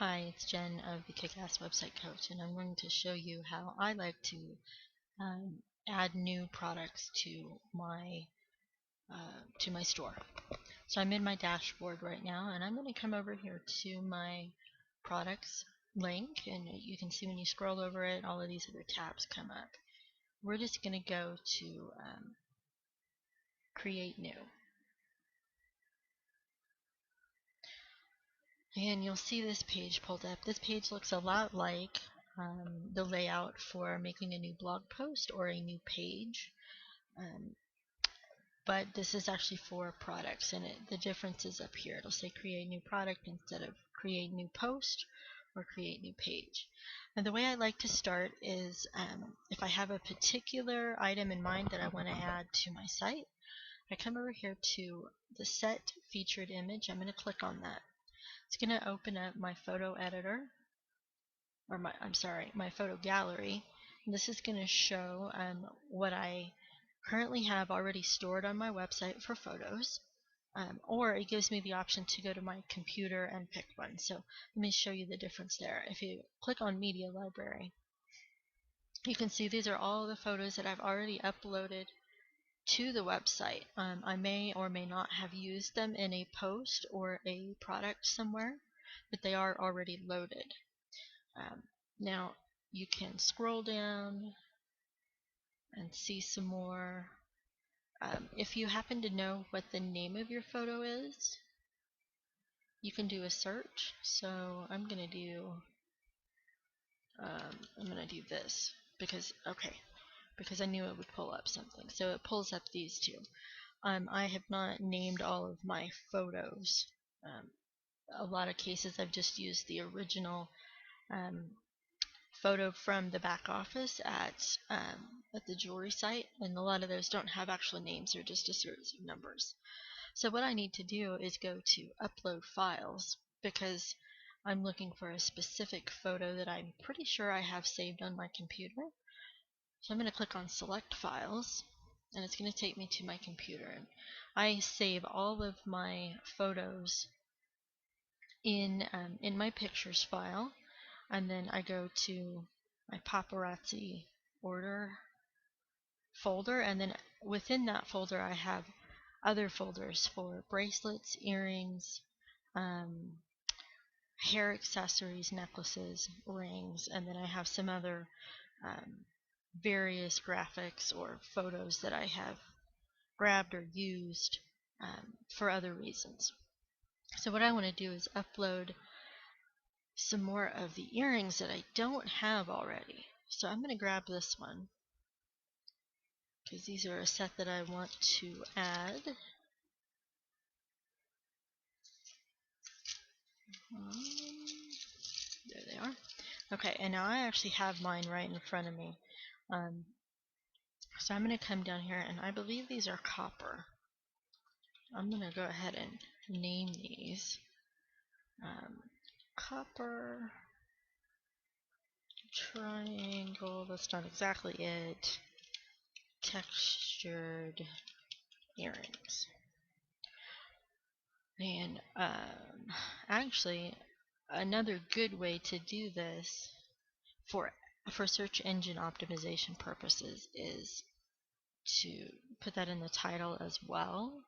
Hi, it's Jen of the Kick-Ass Website Coach, and I'm going to show you how I like to um, add new products to my store. So I'm in my dashboard right now, and I'm going to come over here to my products link, and you can see when you scroll over it, all of these other tabs come up. We're just going to go to Create New. And you'll see this page pulled up. This page looks a lot like the layout for making a new blog post or a new page, um, but this is actually for products, and the difference is up here. It'll say create new product instead of create new post or create new page. And the way I like to start is if I have a particular item in mind that I want to add to my site, I come over here to the set featured image. I'm going to click on that. It's going to open up my photo editor, or my photo gallery. And this is going to show what I currently have already stored on my website for photos, or it gives me the option to go to my computer and pick one. So let me show you the difference there. If you click on Media Library, you can see these are all the photos that I've already uploaded to the website. I may or may not have used them in a post or a product somewhere, but they are already loaded. Now you can scroll down and see some more. If you happen to know what the name of your photo is, you can do a search. So I'm gonna do this because I knew it would pull up something. So it pulls up these two. I have not named all of my photos. A lot of cases I've just used the original um, photo from the back office at the jewelry site, and a lot of those don't have actual names, they're just a series of numbers. So what I need to do is go to upload files, because I'm looking for a specific photo that I'm pretty sure I have saved on my computer. So I'm going to click on select files, and it's going to take me to my computer, and I save all of my photos in my pictures file, and then I go to my paparazzi order folder, and then within that folder I have other folders for bracelets, earrings, hair accessories, necklaces, rings, and then I have some other various graphics or photos that I have grabbed or used for other reasons. So what I want to do is upload some more of the earrings that I don't have already. So I'm going to grab this one, because these are a set that I want to add. There they are. Okay, and now I actually have mine right in front of me. So I'm going to come down here, and I believe these are copper. I'm going to go ahead and name these copper triangle. That's not exactly it. Textured earrings. And actually, another good way to do this for search engine optimization purposes is to put that in the title as well,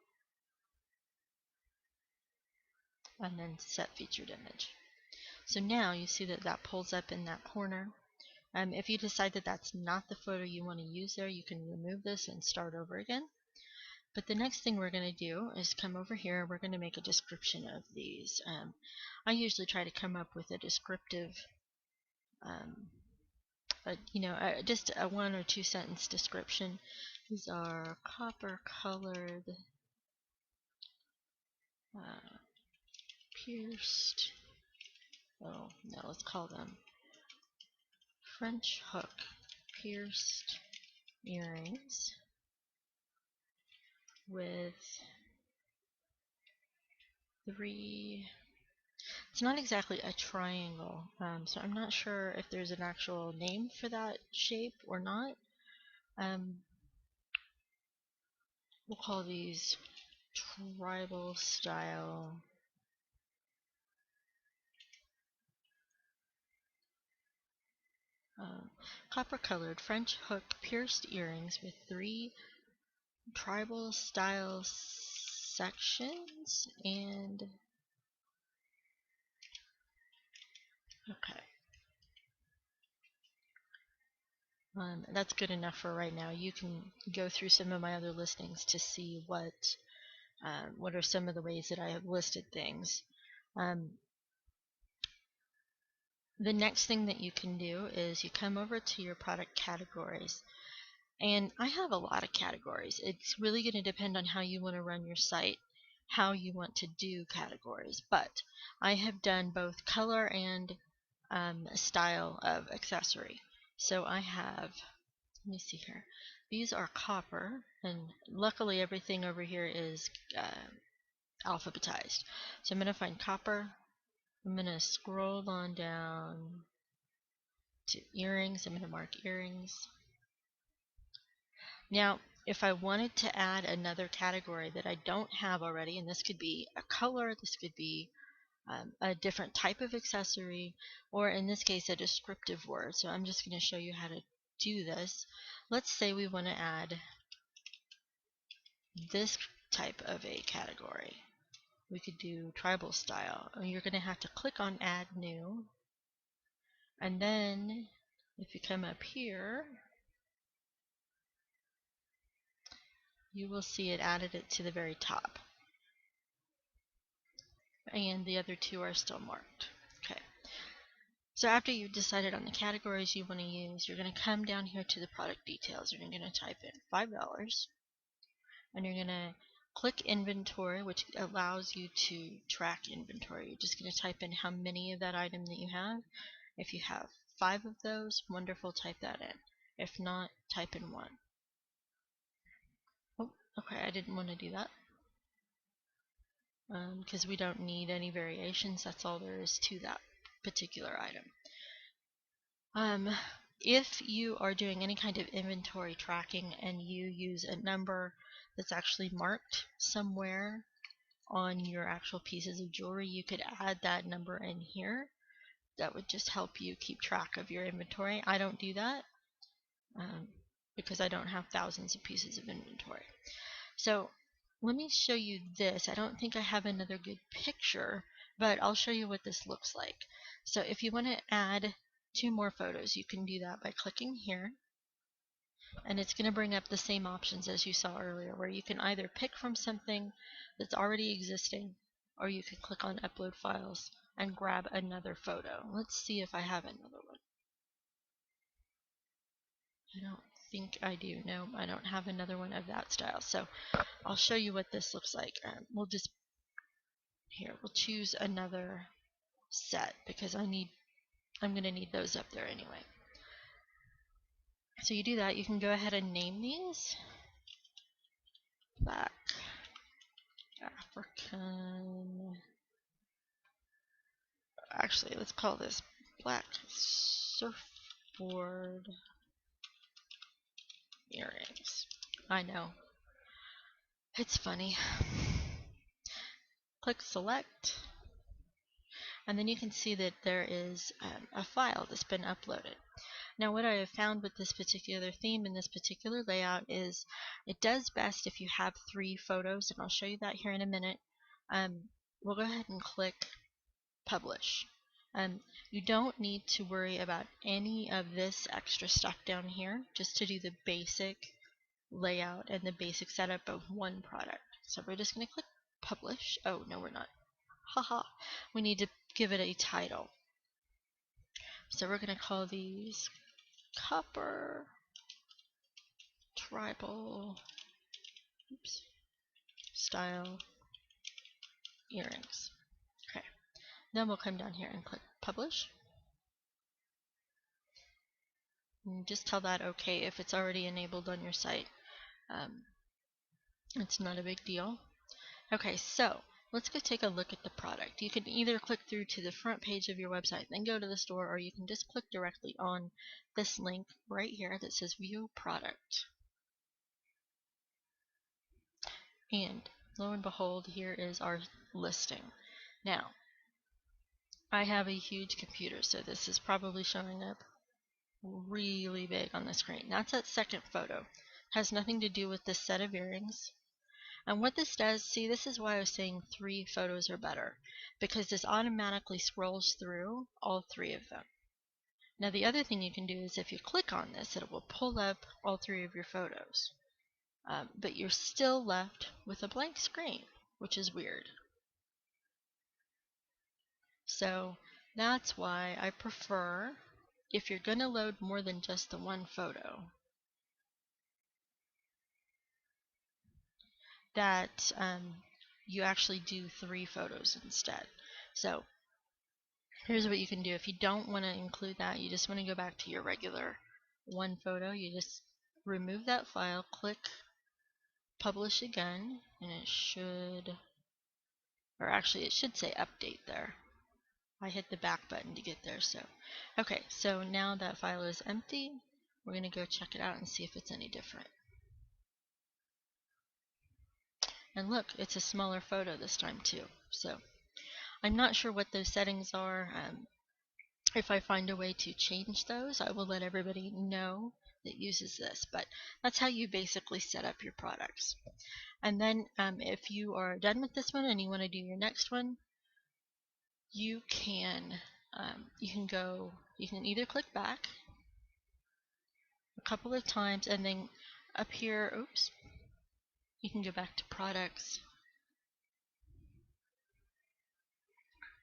and then set featured image. So now you see that that pulls up in that corner. If you decide that that's not the photo you want to use there, you can remove this and start over again. But the next thing we're going to do is come over here. We're going to make a description of these. I usually try to come up with a descriptive, just a 1 or 2 sentence description. These are copper colored, pierced, oh no, let's call them French hook pierced earrings with 3. It's not exactly a triangle, so I'm not sure if there's an actual name for that shape or not. We'll call these tribal style copper colored French hook pierced earrings with 3 tribal style sections and okay. That's good enough for right now. You can go through some of my other listings to see what are some of the ways that I have listed things. The next thing that you can do is you come over to your product categories. And I have a lot of categories. It's really going to depend on how you want to run your site, how you want to do categories. But I have done both color and style of accessory. So I have, let me see here. These are copper, and luckily everything over here is alphabetized. So I'm going to find copper. I'm going to scroll on down to earrings. I'm going to mark earrings. Now, if I wanted to add another category that I don't have already, and this could be a color, this could be a different type of accessory, or in this case, a descriptive word. So I'm just going to show you how to do this. Let's say we want to add this type of a category. We could do tribal style. You're going to have to click on Add New, and then if you come up here, you will see it added it to the very top. And the other two are still marked. Okay. So after you've decided on the categories you want to use, you're going to come down here to the product details. You're going to type in $5, and you're going to click inventory, which allows you to track inventory. You're just going to type in how many of that item that you have. If you have 5 of those, wonderful, type that in. If not, type in 1. Oh, okay, I didn't want to do that. Because we don't need any variations. That's all there is to that particular item. If you are doing any kind of inventory tracking and you use a number that's actually marked somewhere on your actual pieces of jewelry, you could add that number in here. That would just help you keep track of your inventory. I don't do that because I don't have thousands of pieces of inventory. So let me show you this. I don't think I have another good picture, but I'll show you what this looks like. So if you want to add 2 more photos, you can do that by clicking here, and it's going to bring up the same options as you saw earlier, where you can either pick from something that's already existing, or you can click on Upload Files and grab another photo. Let's see if I have another one. I don't think I do. No, I don't have another one of that style. So I'll show you what this looks like. We'll choose another set because I'm going to need those up there anyway. So you do that. You can go ahead and name these Black African. Actually, let's call this Black Surfboard Earrings. I know. It's funny. Click Select, and then you can see that there is a file that's been uploaded. Now what I have found with this particular theme and this particular layout is it does best if you have 3 photos, and I'll show you that here in a minute. We'll go ahead and click Publish. You don't need to worry about any of this extra stuff down here just to do the basic layout and the basic setup of one product. So we're just going to click Publish. Oh, no, we're not. Haha. We need to give it a title. So we're going to call these Copper Tribal Style Earrings. Okay. Then we'll come down here and click Publish. And just tell that OK if it's already enabled on your site. It's not a big deal. Okay, so let's go take a look at the product. You can either click through to the front page of your website, then go to the store, or you can just click directly on this link right here that says View Product. And lo and behold, here is our listing. Now, I have a huge computer, so this is probably showing up really big on the screen. That's that second photo. Has nothing to do with this set of earrings. And what this does, see, this is why I was saying 3 photos are better, because this automatically scrolls through all 3 of them. Now the other thing you can do is if you click on this, it will pull up all 3 of your photos. But you're still left with a blank screen, which is weird. So that's why I prefer, if you're going to load more than just the 1 photo, that you actually do 3 photos instead. So here's what you can do. If you don't want to include that, you just want to go back to your regular 1 photo, you just remove that file, click publish again, and it should, or actually it should say update there. I hit the back button to get there. So okay, so now that file is empty. We're going to go check it out and see if it's any different. And look, it's a smaller photo this time too. So I'm not sure what those settings are. If I find a way to change those, I will let everybody know that uses this. But that's how you basically set up your products. And then if you are done with this one and you want to do your next one, you can either click back a couple of times, and then up here, oops, you can go back to products,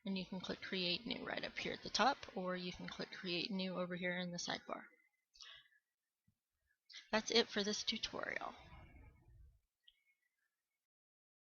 and you can click create new right up here at the top, or you can click create new over here in the sidebar. That's it for this tutorial.